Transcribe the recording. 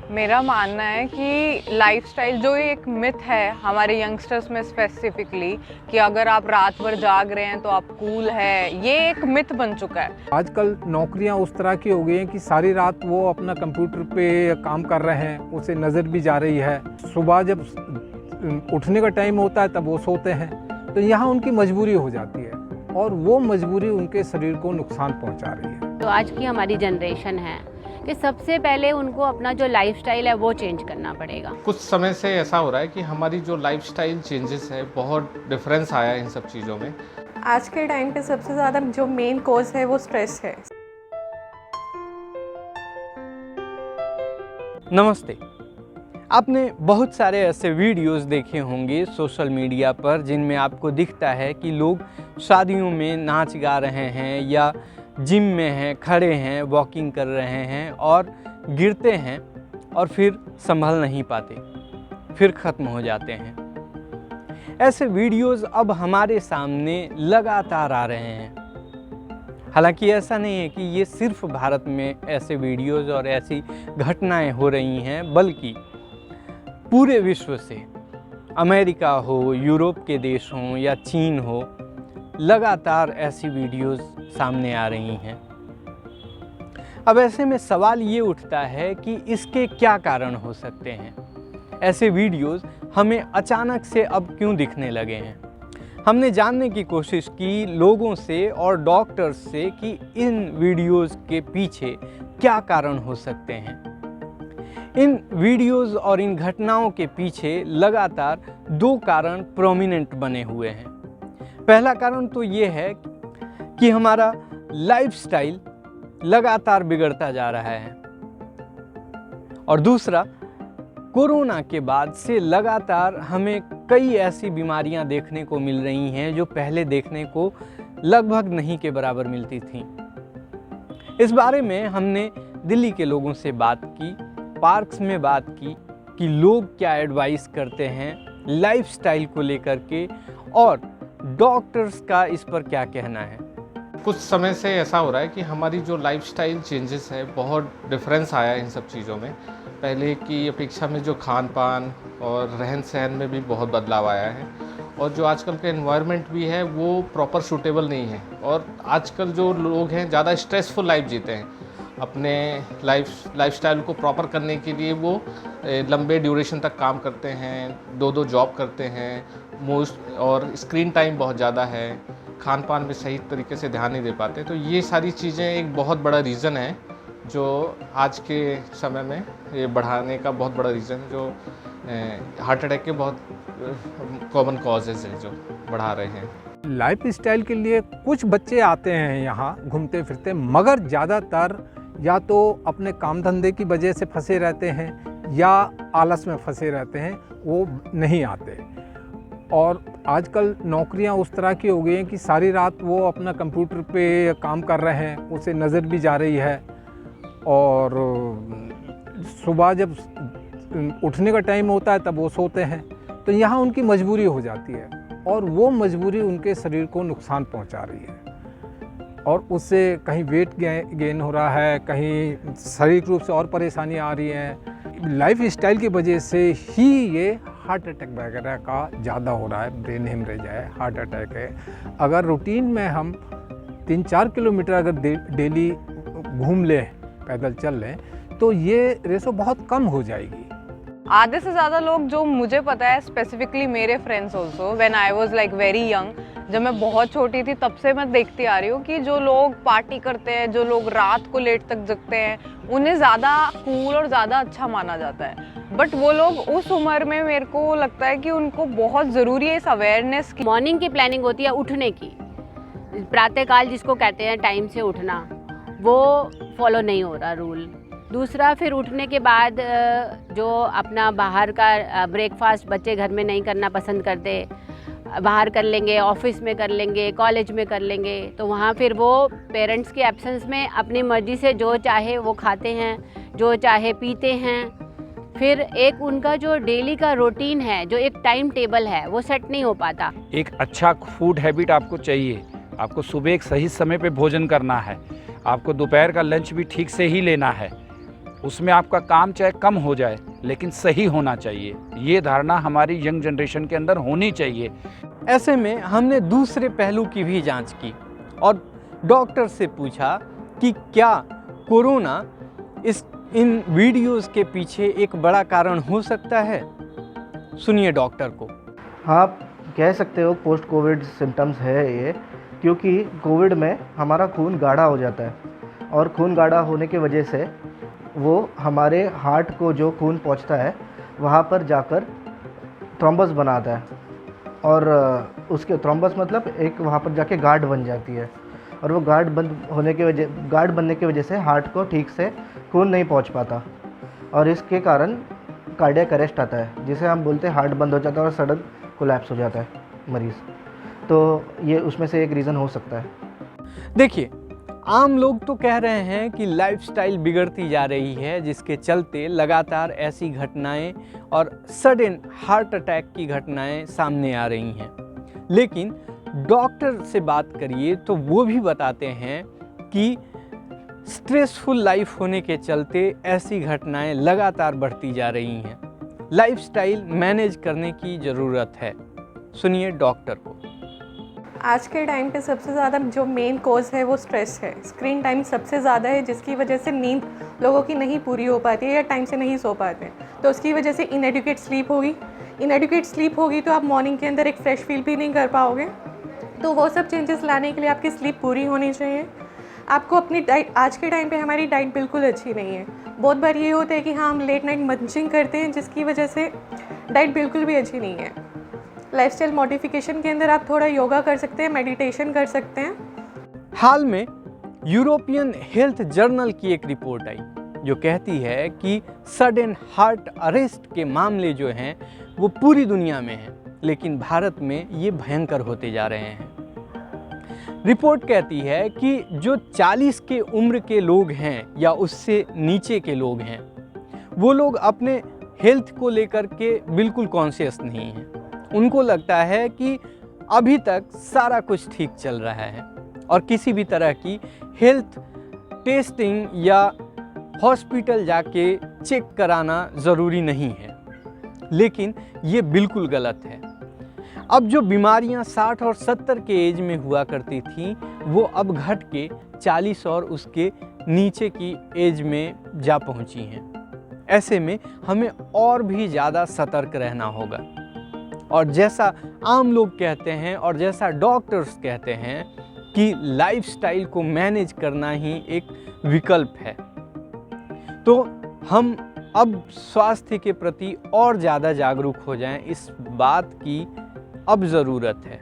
मेरा मानना है कि लाइफस्टाइल जो एक मिथ है हमारे यंगस्टर्स में स्पेसिफिकली कि अगर आप रात भर जाग रहे हैं तो आप कूल है, ये एक मिथ बन चुका है। आजकल नौकरियां उस तरह की हो गई हैं कि सारी रात वो अपना कंप्यूटर पे काम कर रहे हैं, उसे नज़र भी जा रही है। सुबह जब उठने का टाइम होता है तब वो सोते हैं, तो यहाँ उनकी मजबूरी हो जाती है और वो मजबूरी उनके शरीर को नुकसान पहुँचा रही है। तो आज की हमारी जनरेशन है कि सबसे पहले उनको अपना जो लाइफस्टाइल है वो चेंज करना पड़ेगा। कुछ समय से ऐसा हो रहा है कि हमारी जो लाइफस्टाइल चेंजेस है, बहुत डिफरेंस आया है इन सब चीज़ों में। आज के टाइम पे सबसे ज़्यादा जो मेन कॉज है वो स्ट्रेस है। नमस्ते। आपने बहुत सारे ऐसे वीडियोस देखे होंगे सोशल मीडिया पर जिनमें आपको दिखता है कि लोग शादियों में नाच गा रहे हैं या जिम में हैं, खड़े हैं, वॉकिंग कर रहे हैं और गिरते हैं और फिर संभल नहीं पाते, फिर ख़त्म हो जाते हैं। ऐसे वीडियोस अब हमारे सामने लगातार आ रहे हैं। हालांकि ऐसा नहीं है कि ये सिर्फ भारत में ऐसे वीडियोस और ऐसी घटनाएं हो रही हैं, बल्कि पूरे विश्व से, अमेरिका हो, यूरोप के देश हों या चीन हो, लगातार ऐसी वीडियोस सामने आ रही हैं। अब ऐसे में सवाल ये उठता है कि इसके क्या कारण हो सकते हैं। ऐसे वीडियोस हमें अचानक से अब क्यों दिखने लगे हैं। हमने जानने की कोशिश की लोगों से और डॉक्टर्स से कि इन वीडियोस के पीछे क्या कारण हो सकते हैं। इन वीडियोस और इन घटनाओं के पीछे लगातार दो कारण प्रोमिनेंट बने हुए हैं। पहला कारण तो ये है कि हमारा लाइफस्टाइल लगातार बिगड़ता जा रहा है और दूसरा, कोरोना के बाद से लगातार हमें कई ऐसी बीमारियां देखने को मिल रही हैं जो पहले देखने को लगभग नहीं के बराबर मिलती थीं। इस बारे में हमने दिल्ली के लोगों से बात की, पार्क्स में बात की कि लोग क्या एडवाइस करते हैं लाइफस्टाइल को लेकर के और डॉक्टर्स का इस पर क्या कहना है। कुछ समय से ऐसा हो रहा है कि हमारी जो लाइफस्टाइल चेंजेस है, बहुत डिफरेंस आया है इन सब चीज़ों में। पहले की अपेक्षा में जो खान पान और रहन सहन में भी बहुत बदलाव आया है और जो आजकल का एनवायरनमेंट भी है वो प्रॉपर सूटेबल नहीं है और आजकल जो लोग हैं ज़्यादा स्ट्रेसफुल लाइफ जीते हैं। अपने लाइफस्टाइल को प्रॉपर करने के लिए वो लंबे ड्यूरेशन तक काम करते हैं, दो जॉब करते हैं मोस्ट, और स्क्रीन टाइम बहुत ज़्यादा है, खान पान में सही तरीके से ध्यान नहीं दे पाते। तो ये सारी चीज़ें एक बहुत बड़ा रीज़न है जो आज के समय में ये बढ़ाने का बहुत बड़ा रीज़न, जो हार्ट अटैक के बहुत कॉमन कॉजेज़ हैं जो बढ़ा रहे हैं। लाइफ स्टाइल के लिए कुछ बच्चे आते हैं यहाँ घूमते फिरते, मगर ज़्यादातर या तो अपने काम धंधे की वजह से फंसे रहते हैं या आलस में फंसे रहते हैं, वो नहीं आते। और आजकल नौकरियां उस तरह की हो गई हैं कि सारी रात वो अपना कंप्यूटर पे काम कर रहे हैं, उसे नज़र भी जा रही है और सुबह जब उठने का टाइम होता है तब वो सोते हैं, तो यहाँ उनकी मजबूरी हो जाती है और वो मजबूरी उनके शरीर को नुकसान पहुँचा रही है और उससे कहीं वेट गेन हो रहा है, कहीं शारीरिक रूप से और परेशानी आ रही है। लाइफ स्टाइल की वजह से ही ये हार्ट अटैक वगैरह का ज़्यादा हो रहा है। ब्रेन हेमरेज है, हार्ट अटैक है। अगर रूटीन में हम 3-4 किलोमीटर अगर डेली घूम लें, पैदल चल लें, तो ये रेशो बहुत कम हो जाएगी। आधे से ज़्यादा लोग जो मुझे पता है, स्पेसिफिकली मेरे friends also, when I was like very young, जब मैं बहुत छोटी थी तब से मैं देखती आ रही हूँ कि जो लोग पार्टी करते हैं, जो लोग रात को लेट तक जगते हैं, उन्हें ज़्यादा कूल और ज़्यादा अच्छा माना जाता है। बट वो लोग उस उम्र में, मेरे को लगता है कि उनको बहुत ज़रूरी है इस अवेयरनेस की। मॉर्निंग की प्लानिंग होती है उठने की, प्रातःकाल जिसको कहते हैं टाइम से उठना, वो फॉलो नहीं हो रहा रूल। दूसरा, फिर उठने के बाद जो अपना बाहर का ब्रेकफास्ट बच्चे घर में नहीं करना पसंद करते, बाहर कर लेंगे, ऑफिस में कर लेंगे, कॉलेज में कर लेंगे, तो वहाँ फिर वो पेरेंट्स के एब्सेंस में अपनी मर्ज़ी से जो चाहे वो खाते हैं, जो चाहे पीते हैं। फिर एक उनका जो डेली का रूटीन है, जो एक टाइम टेबल है, वो सेट नहीं हो पाता। एक अच्छा फूड हैबिट आपको चाहिए। आपको सुबह एक सही समय पे भोजन करना है, आपको दोपहर का लंच भी ठीक से ही लेना है, उसमें आपका काम चाहे कम हो जाए लेकिन सही होना चाहिए। ये धारणा हमारी यंग जनरेशन के अंदर होनी चाहिए। ऐसे में हमने दूसरे पहलू की भी जांच की और डॉक्टर से पूछा कि क्या कोरोना इन वीडियोस के पीछे एक बड़ा कारण हो सकता है। सुनिए डॉक्टर को। हाँ, आप कह सकते हो पोस्ट कोविड सिम्टम्स है ये, क्योंकि कोविड में हमारा खून गाढ़ा हो जाता है और खून गाढ़ा होने की वजह से वो हमारे हार्ट को जो खून पहुंचता है वहाँ पर जाकर थ्रोम्बस बनाता है और उसके थ्रोम्बस मतलब एक वहाँ पर जाके गांठ बन जाती है और वो गांठ बनने की वजह से हार्ट को ठीक से खून नहीं पहुँच पाता और इसके कारण कार्डियक अरेस्ट आता है, जिसे हम बोलते हैं हार्ट बंद हो जाता है और सडन कोलैप्स हो जाता है मरीज़। तो ये उसमें से एक रीज़न हो सकता है। देखिए, आम लोग तो कह रहे हैं कि लाइफस्टाइल बिगड़ती जा रही है, जिसके चलते लगातार ऐसी घटनाएं और सडन हार्ट अटैक की घटनाएं सामने आ रही हैं। लेकिन डॉक्टर से बात करिए तो वो भी बताते हैं कि स्ट्रेसफुल लाइफ होने के चलते ऐसी घटनाएं लगातार बढ़ती जा रही हैं। लाइफस्टाइल मैनेज करने की ज़रूरत है। सुनिए डॉक्टर को। आज के टाइम पे सबसे ज़्यादा जो मेन कॉज है वो स्ट्रेस है। स्क्रीन टाइम सबसे ज़्यादा है, जिसकी वजह से नींद लोगों की नहीं पूरी हो पाती है या टाइम से नहीं सो पाते हैं। तो उसकी वजह से इनएडुकेट स्लीप होगी तो आप मॉर्निंग के अंदर एक फ्रेश फील भी नहीं कर पाओगे। तो वो सब चेंजेस लाने के लिए आपकी स्लीप पूरी होनी चाहिए। आपको अपनी डाइट, आज के टाइम पे हमारी डाइट बिल्कुल अच्छी नहीं है। बहुत बार ये होता है कि हाँ, हम लेट नाइट मंचिंग करते हैं, जिसकी वजह से डाइट बिल्कुल भी अच्छी नहीं है। लाइफस्टाइल मॉडिफिकेशन के अंदर आप थोड़ा योगा कर सकते हैं, मेडिटेशन कर सकते हैं। हाल में यूरोपियन हेल्थ जर्नल की एक रिपोर्ट आई जो कहती है कि सडन हार्ट अरेस्ट के मामले जो हैं वो पूरी दुनिया में हैं, लेकिन भारत में ये भयंकर होते जा रहे हैं। रिपोर्ट कहती है कि जो 40 के उम्र के लोग हैं या उससे नीचे के लोग हैं, वो लोग अपने हेल्थ को लेकर के बिल्कुल कॉन्शियस नहीं हैं। उनको लगता है कि अभी तक सारा कुछ ठीक चल रहा है और किसी भी तरह की हेल्थ टेस्टिंग या हॉस्पिटल जाके चेक कराना ज़रूरी नहीं है। लेकिन ये बिल्कुल गलत है। अब जो बीमारियां 60 और 70 के एज में हुआ करती थीं, वो अब घट के 40 और उसके नीचे की एज में जा पहुंची हैं। ऐसे में हमें और भी ज़्यादा सतर्क रहना होगा और जैसा आम लोग कहते हैं और जैसा डॉक्टर्स कहते हैं कि लाइफस्टाइल को मैनेज करना ही एक विकल्प है, तो हम अब स्वास्थ्य के प्रति और ज़्यादा जागरूक हो जाएं। इस बात की अब ज़रूरत है।